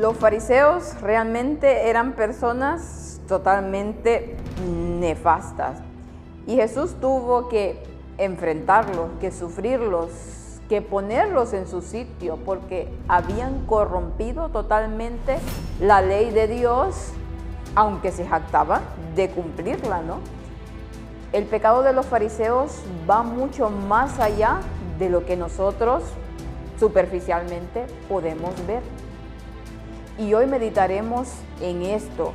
Los fariseos realmente eran personas totalmente nefastas y Jesús tuvo que enfrentarlos, que sufrirlos, que ponerlos en su sitio porque habían corrompido totalmente la ley de Dios, aunque se jactaban de cumplirla, ¿no? El pecado de los fariseos va mucho más allá de lo que nosotros superficialmente podemos ver. Y hoy meditaremos en esto.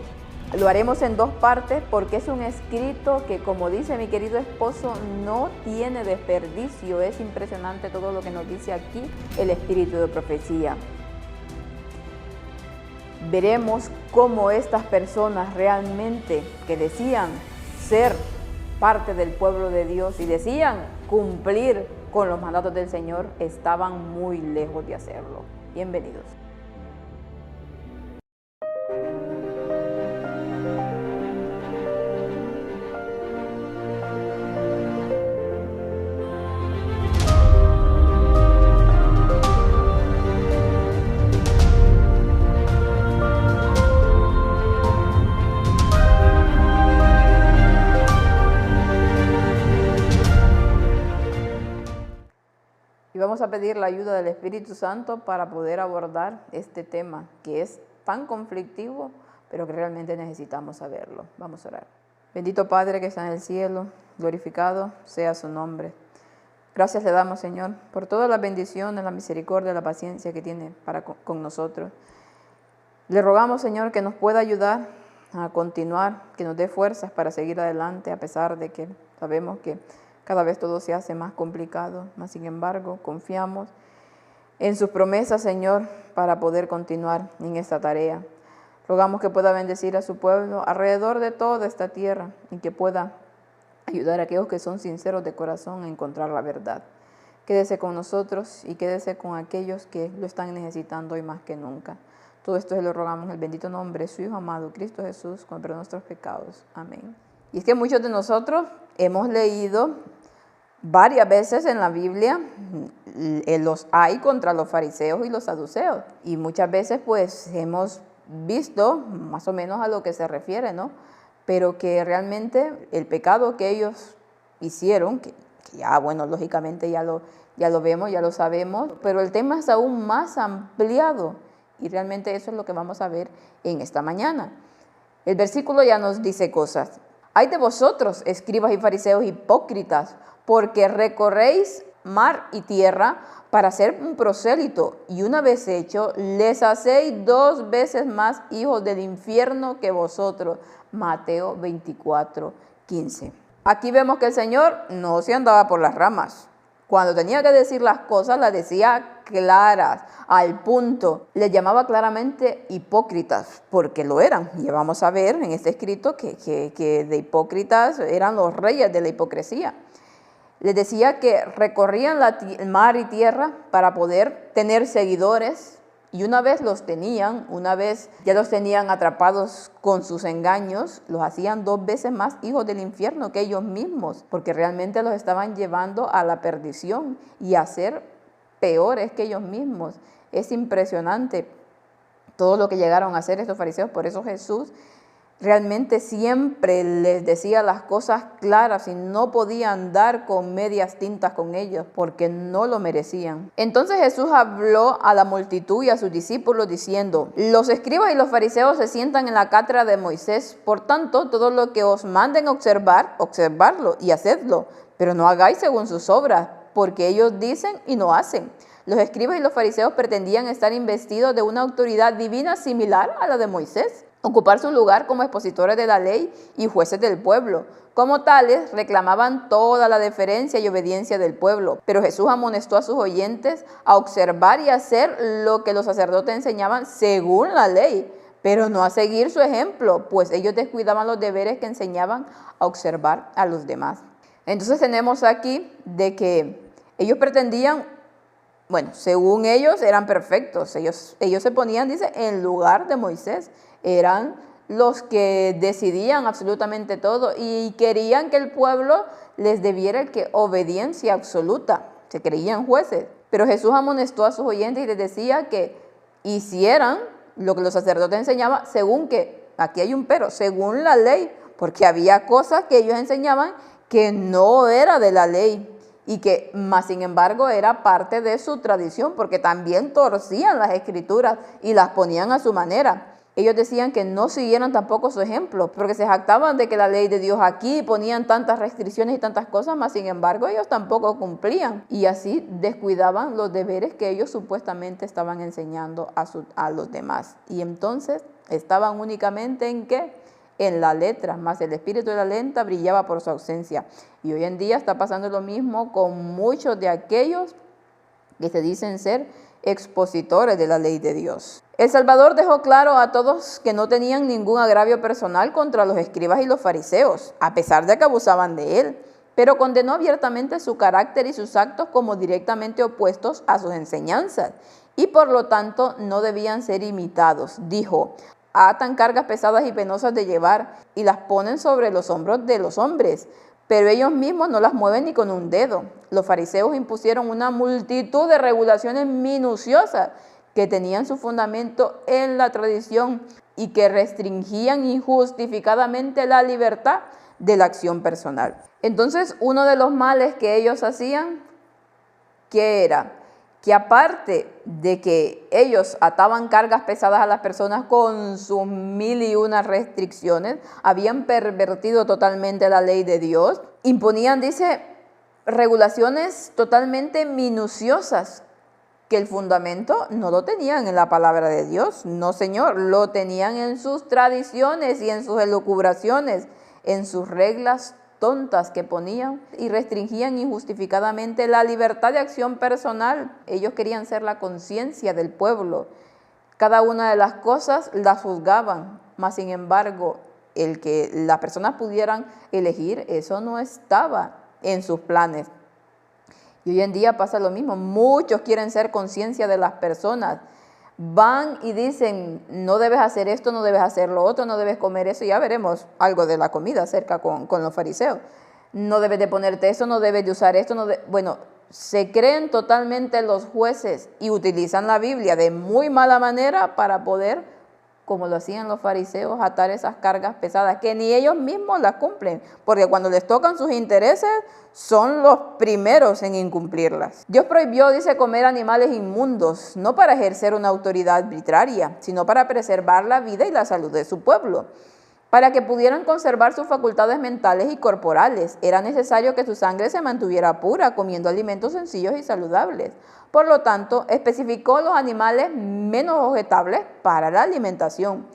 Lo haremos en dos partes porque es un escrito que, como dice mi querido esposo, no tiene desperdicio. Es impresionante todo lo que nos dice aquí el espíritu de profecía. Veremos cómo estas personas realmente que decían ser parte del pueblo de Dios y decían cumplir con los mandatos del Señor, estaban muy lejos de hacerlo. Bienvenidos. Y vamos a pedir la ayuda del Espíritu Santo para poder abordar este tema que es tan conflictivo, pero que realmente necesitamos saberlo. Vamos a orar. Bendito Padre que está en el cielo, glorificado sea su nombre. Gracias le damos, Señor, por todas las bendiciones, la misericordia, la paciencia que tiene con nosotros. Le rogamos, Señor, que nos pueda ayudar a continuar, que nos dé fuerzas para seguir adelante, a pesar de que sabemos que cada vez todo se hace más complicado, mas sin embargo confiamos en sus promesas, Señor, para poder continuar en esta tarea. Rogamos que pueda bendecir a su pueblo alrededor de toda esta tierra y que pueda ayudar a aquellos que son sinceros de corazón a encontrar la verdad. Quédese con nosotros y quédese con aquellos que lo están necesitando hoy más que nunca. Todo esto se lo rogamos en el bendito nombre de su Hijo amado, Cristo Jesús, con perdón de nuestros pecados. Amén. Y es que muchos de nosotros hemos leído varias veces en la Biblia los hay contra los fariseos y los saduceos. Y muchas veces pues hemos visto más o menos a lo que se refiere, ¿no? Pero que realmente el pecado que ellos hicieron, que ya bueno, lógicamente ya lo vemos, ya lo sabemos, pero el tema es aún más ampliado y realmente eso es lo que vamos a ver en esta mañana. El versículo ya nos dice cosas. Hay de vosotros, escribas y fariseos hipócritas, porque recorréis mar y tierra para ser un prosélito, y una vez hecho, les hacéis 2 veces más hijos del infierno que vosotros. Mateo 24:15. Aquí vemos que el Señor no se andaba por las ramas. Cuando tenía que decir las cosas, las decía claras, al punto. Les llamaba claramente hipócritas, porque lo eran. Y vamos a ver en este escrito que de hipócritas eran los reyes de la hipocresía. Les decía que recorrían el mar y tierra para poder tener seguidores, y una vez los tenían, una vez ya los tenían atrapados con sus engaños, los hacían 2 veces más hijos del infierno que ellos mismos, porque realmente los estaban llevando a la perdición y a ser peores que ellos mismos. Es impresionante todo lo que llegaron a hacer estos fariseos. Por eso Jesús realmente siempre les decía las cosas claras y no podía andar con medias tintas con ellos porque no lo merecían. Entonces Jesús habló a la multitud y a sus discípulos diciendo: los escribas y los fariseos se sientan en la cátedra de Moisés. Por tanto, todo lo que os manden observar, observarlo y hacedlo, pero no hagáis según sus obras, porque ellos dicen y no hacen. Los escribas y los fariseos pretendían estar investidos de una autoridad divina similar a la de Moisés, ocupar su lugar como expositores de la ley y jueces del pueblo. Como tales, reclamaban toda la deferencia y obediencia del pueblo. Pero Jesús amonestó a sus oyentes a observar y hacer lo que los sacerdotes enseñaban según la ley, pero no a seguir su ejemplo, pues ellos descuidaban los deberes que enseñaban a observar a los demás. Entonces tenemos aquí de que ellos pretendían, bueno, según ellos eran perfectos. Ellos se ponían, dice, en lugar de Moisés. Eran los que decidían absolutamente todo y querían que el pueblo les debiera obediencia absoluta. Se creían jueces. Pero Jesús amonestó a sus oyentes y les decía que hicieran lo que los sacerdotes enseñaban, según que, aquí hay un pero, según la ley, porque había cosas que ellos enseñaban que no era de la ley y que más sin embargo era parte de su tradición, porque también torcían las escrituras y las ponían a su manera. Ellos decían que no siguieran tampoco su ejemplo, porque se jactaban de que la ley de Dios aquí ponían tantas restricciones y tantas cosas, más sin embargo ellos tampoco cumplían y así descuidaban los deberes que ellos supuestamente estaban enseñando a los demás. Y entonces estaban únicamente en ¿qué? En la letra, más el espíritu de la lenta brillaba por su ausencia. Y hoy en día está pasando lo mismo con muchos de aquellos que se dicen ser expositores de la ley de Dios. El Salvador dejó claro a todos que no tenían ningún agravio personal contra los escribas y los fariseos, a pesar de que abusaban de él, pero condenó abiertamente su carácter y sus actos como directamente opuestos a sus enseñanzas, y por lo tanto no debían ser imitados. Dijo: atan cargas pesadas y penosas de llevar y las ponen sobre los hombros de los hombres, pero ellos mismos no las mueven ni con un dedo. Los fariseos impusieron una multitud de regulaciones minuciosas que tenían su fundamento en la tradición y que restringían injustificadamente la libertad de la acción personal. Entonces, uno de los males que ellos hacían, ¿qué era? Que aparte de que ellos ataban cargas pesadas a las personas con sus 1001 restricciones, habían pervertido totalmente la ley de Dios, imponían, dice, regulaciones totalmente minuciosas, que el fundamento no lo tenían en la palabra de Dios, no señor, lo tenían en sus tradiciones y en sus elucubraciones, en sus reglas tontas que ponían y restringían injustificadamente la libertad de acción personal. Ellos querían ser la conciencia del pueblo. Cada una de las cosas las juzgaban, mas sin embargo, el que las personas pudieran elegir, eso no estaba en sus planes. Y hoy en día pasa lo mismo, muchos quieren ser conciencia de las personas. Van y dicen, no debes hacer esto, no debes hacer lo otro, no debes comer eso. Ya veremos algo de la comida acerca con los fariseos. No debes de ponerte eso, no debes de usar esto. Bueno, se creen totalmente los jueces y utilizan la Biblia de muy mala manera para poder, como lo hacían los fariseos, atar esas cargas pesadas que ni ellos mismos las cumplen, porque cuando les tocan sus intereses son los primeros en incumplirlas. Dios prohibió, dice, comer animales inmundos, no para ejercer una autoridad arbitraria, sino para preservar la vida y la salud de su pueblo. Para que pudieran conservar sus facultades mentales y corporales, era necesario que su sangre se mantuviera pura, comiendo alimentos sencillos y saludables. Por lo tanto, especificó los animales menos objetables para la alimentación.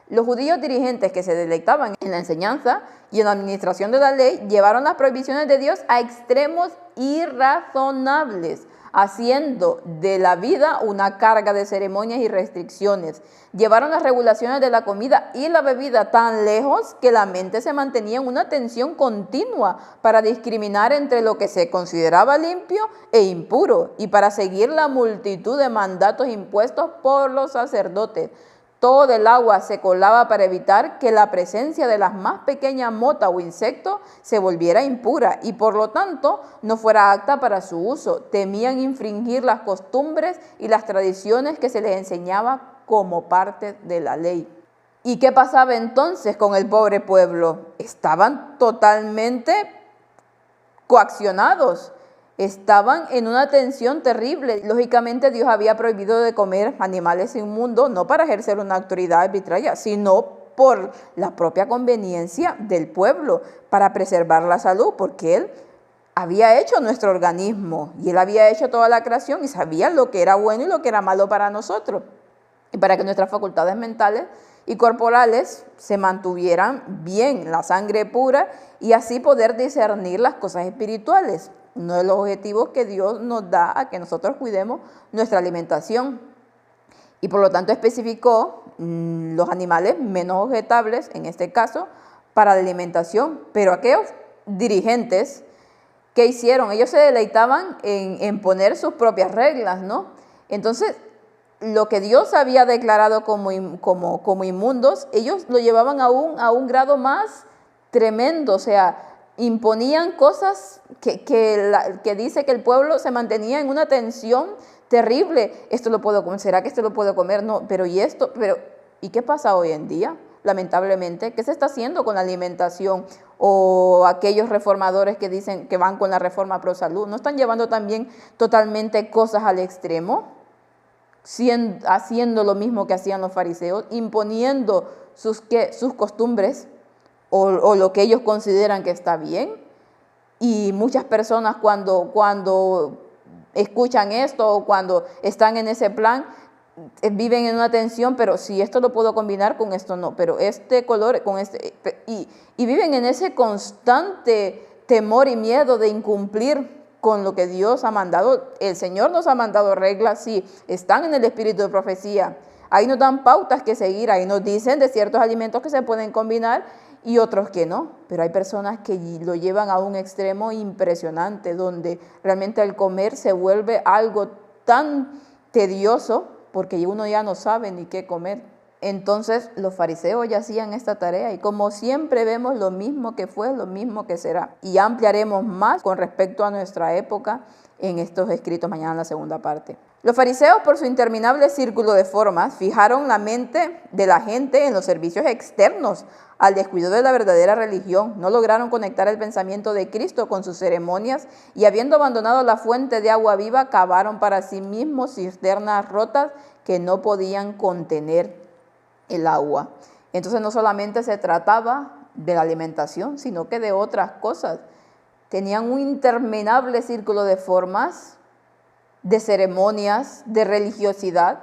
Los judíos dirigentes que se deleitaban en la enseñanza y en la administración de la ley llevaron las prohibiciones de Dios a extremos irrazonables, haciendo de la vida una carga de ceremonias y restricciones. Llevaron las regulaciones de la comida y la bebida tan lejos que la mente se mantenía en una tensión continua para discriminar entre lo que se consideraba limpio e impuro y para seguir la multitud de mandatos impuestos por los sacerdotes. Todo el agua se colaba para evitar que la presencia de las más pequeñas motas o insectos se volviera impura y por lo tanto no fuera apta para su uso. Temían infringir las costumbres y las tradiciones que se les enseñaba como parte de la ley. ¿Y qué pasaba entonces con el pobre pueblo? Estaban totalmente coaccionados. Estaban en una tensión terrible. Lógicamente Dios había prohibido de comer animales inmundos, no para ejercer una autoridad arbitraria, sino por la propia conveniencia del pueblo, para preservar la salud, porque Él había hecho nuestro organismo y Él había hecho toda la creación y sabía lo que era bueno y lo que era malo para nosotros. Y para que nuestras facultades mentales y corporales se mantuvieran bien, la sangre pura, y así poder discernir las cosas espirituales. Uno de los objetivos que Dios nos da a que nosotros cuidemos nuestra alimentación. Y por lo tanto especificó los animales menos objetables, en este caso, para la alimentación. Pero aquellos dirigentes, ¿qué hicieron? Ellos se deleitaban en poner sus propias reglas, ¿no? Entonces, lo que Dios había declarado como inmundos, ellos lo llevaban a un grado más tremendo, o sea, imponían cosas que dice que el pueblo se mantenía en una tensión terrible, esto lo puedo comer, ¿será que esto lo puedo comer? No, pero ¿y esto? ¿Y qué pasa hoy en día? Lamentablemente, ¿qué se está haciendo con la alimentación? O aquellos reformadores que dicen que van con la reforma pro salud, ¿no están llevando también totalmente cosas al extremo? Haciendo lo mismo que hacían los fariseos, imponiendo sus costumbres o lo que ellos consideran que está bien. Y muchas personas cuando escuchan esto o cuando están en ese plan, viven en una tensión, pero si esto lo puedo combinar con esto no, pero este color con este, y viven en ese constante temor y miedo de incumplir con lo que Dios ha mandado. El Señor nos ha mandado reglas, sí, están en el espíritu de profecía, ahí nos dan pautas que seguir, ahí nos dicen de ciertos alimentos que se pueden combinar y otros que no, pero hay personas que lo llevan a un extremo impresionante, donde realmente el comer se vuelve algo tan tedioso, porque uno ya no sabe ni qué comer. Entonces los fariseos ya hacían esta tarea y como siempre vemos lo mismo que fue, lo mismo que será. Y ampliaremos más con respecto a nuestra época en estos escritos mañana en la segunda parte. Los fariseos, por su interminable círculo de formas, fijaron la mente de la gente en los servicios externos al descuido de la verdadera religión. No lograron conectar el pensamiento de Cristo con sus ceremonias y habiendo abandonado la fuente de agua viva, cavaron para sí mismos cisternas rotas que no podían contener el agua. Entonces no solamente se trataba de la alimentación, sino que de otras cosas. Tenían un interminable círculo de formas, de ceremonias, de religiosidad,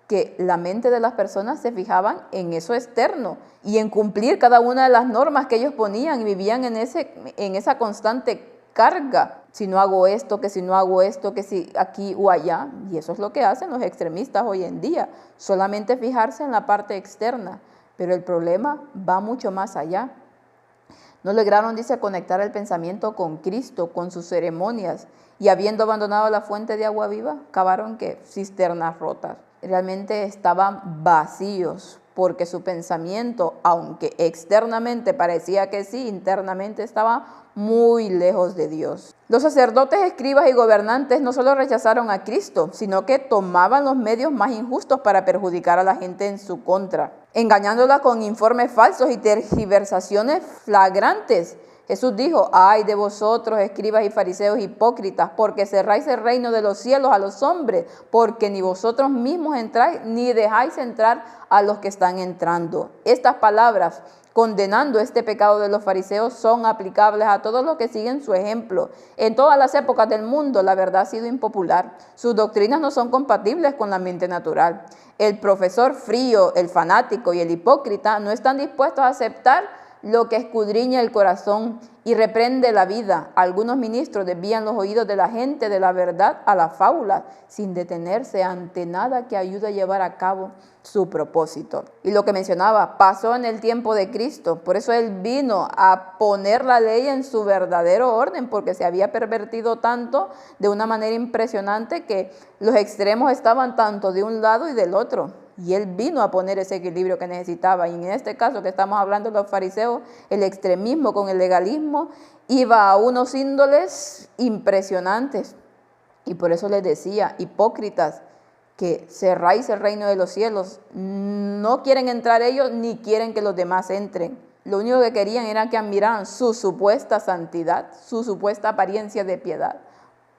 que la mente de las personas se fijaban en eso externo y en cumplir cada una de las normas que ellos ponían y vivían en esa constante carga. Si no hago esto, que si no hago esto, que si aquí o allá. Y eso es lo que hacen los extremistas hoy en día, solamente fijarse en la parte externa. Pero el problema va mucho más allá. No lograron, dice, conectar el pensamiento con Cristo, con sus ceremonias, y habiendo abandonado la fuente de agua viva, cavaron ¿qué? Cisternas rotas. Realmente estaban vacíos, porque su pensamiento, aunque externamente parecía que sí, internamente estaba muy lejos de Dios. Los sacerdotes, escribas y gobernantes no solo rechazaron a Cristo, sino que tomaban los medios más injustos para perjudicar a la gente en su contra, engañándola con informes falsos y tergiversaciones flagrantes. Jesús dijo: ay de vosotros, escribas y fariseos hipócritas, porque cerráis el reino de los cielos a los hombres, porque ni vosotros mismos entráis, ni dejáis entrar a los que están entrando. Estas palabras, condenando este pecado de los fariseos, son aplicables a todos los que siguen su ejemplo. En todas las épocas del mundo la verdad ha sido impopular. Sus doctrinas no son compatibles con la mente natural. El profesor frío, el fanático y el hipócrita no están dispuestos a aceptar lo que escudriña el corazón y reprende la vida. Algunos ministros desvían los oídos de la gente de la verdad a la fábula, sin detenerse ante nada que ayude a llevar a cabo su propósito. Y lo que mencionaba, pasó en el tiempo de Cristo. Por eso Él vino a poner la ley en su verdadero orden, porque se había pervertido tanto de una manera impresionante que los extremos estaban tanto de un lado y del otro. Y Él vino a poner ese equilibrio que necesitaba. Y en este caso que estamos hablando de los fariseos, el extremismo con el legalismo iba a unos índoles impresionantes. Y por eso les decía, hipócritas, que cerráis el reino de los cielos. No quieren entrar ellos ni quieren que los demás entren. Lo único que querían era que admiraran su supuesta santidad, su supuesta apariencia de piedad,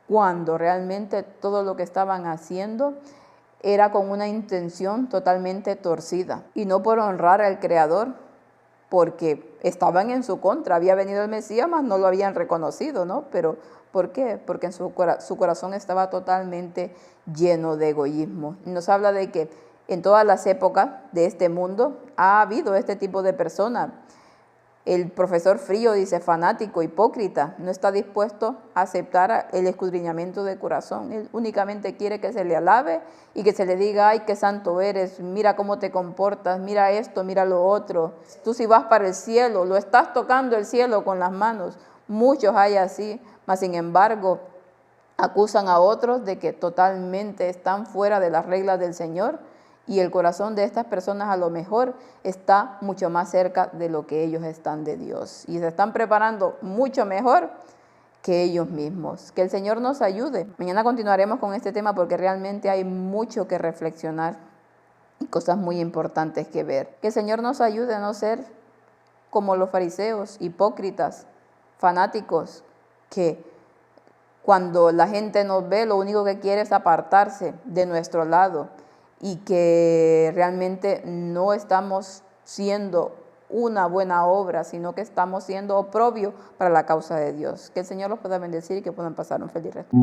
cuando realmente todo lo que estaban haciendo era con una intención totalmente torcida y no por honrar al Creador, porque estaban en su contra. Había venido el Mesías, mas no lo habían reconocido, ¿no? Pero ¿por qué? Porque en su corazón estaba totalmente lleno de egoísmo. Y nos habla de que en todas las épocas de este mundo ha habido este tipo de personas. El profesor frío dice fanático, hipócrita, no está dispuesto a aceptar el escudriñamiento de corazón. Él únicamente quiere que se le alabe y que se le diga: ay, qué santo eres, mira cómo te comportas, mira esto, mira lo otro. Tú si vas para el cielo, lo estás tocando el cielo con las manos. Muchos hay así, mas sin embargo acusan a otros de que totalmente están fuera de las reglas del Señor. Y el corazón de estas personas a lo mejor está mucho más cerca de lo que ellos están de Dios. Y se están preparando mucho mejor que ellos mismos. Que el Señor nos ayude. Mañana continuaremos con este tema porque realmente hay mucho que reflexionar y cosas muy importantes que ver. Que el Señor nos ayude a no ser como los fariseos, hipócritas, fanáticos, que cuando la gente nos ve, lo único que quiere es apartarse de nuestro lado y que realmente no estamos siendo una buena obra, sino que estamos siendo oprobio para la causa de Dios. Que el Señor los pueda bendecir y que puedan pasar un feliz resto.